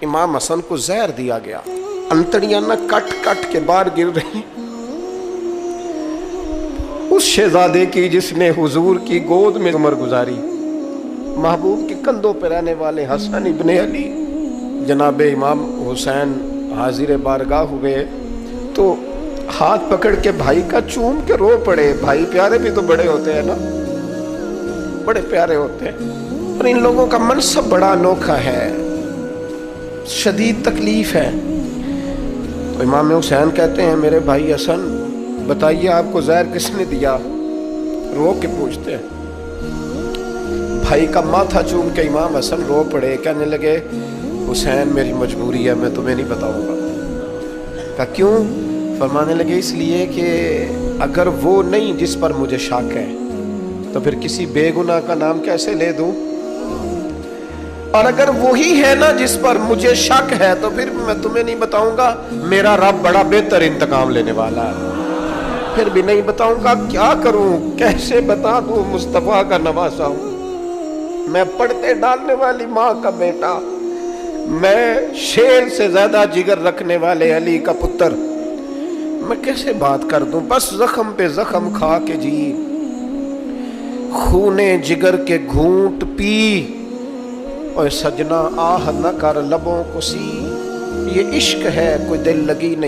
امام حسن کو زہر دیا گیا، انتڑیاں نہ کٹ کٹ کے باہر گر رہی۔ اس شہزادے کی جس نے حضور کی گود میں عمر گزاری، محبوب کے کندھوں پہ رہنے والے حسن ابن علی جناب امام حسین حاضر بارگاہ ہوئے تو ہاتھ پکڑ کے بھائی کا چوم کے رو پڑے۔ بھائی پیارے بھی تو بڑے ہوتے ہیں نا، بڑے پیارے ہوتے ہیں، اور ان لوگوں کا منصب بڑا انوکھا ہے، شدید تکلیف ہے۔ تو امام حسین کہتے ہیں میرے بھائی حسن بتائیے آپ کو زہر کس نے دیا؟ رو کے پوچھتے ہیں۔ بھائی کا ماتھا چوم کے امام حسن رو پڑے، کہنے لگے حسین میری مجبوری ہے، میں تمہیں نہیں بتاؤں گا۔ کہا کیوں؟ فرمانے لگے اس لیے کہ اگر وہ نہیں جس پر مجھے شک ہے تو پھر کسی بے گناہ کا نام کیسے لے دوں، اور اگر وہی ہے نا جس پر مجھے شک ہے تو پھر میں تمہیں نہیں بتاؤں گا، میرا رب بڑا بہتر انتقام لینے والا ہے، پھر بھی نہیں بتاؤں گا۔ کیا کروں، کیسے بتا دوں، مصطفیٰ کا نواسا ہوں، میں پڑھتے ڈالنے والی ماں کا بیٹا، میں شیر سے زیادہ جگر رکھنے والے علی کا پتر، میں کیسے بات کر دوں؟ بس زخم پہ زخم کھا کے جی، خونے جگر کے گھونٹ پی، اور سجنا آہ نہ کر لبوں کو سی، یہ عشق ہے کوئی دل لگی نہیں۔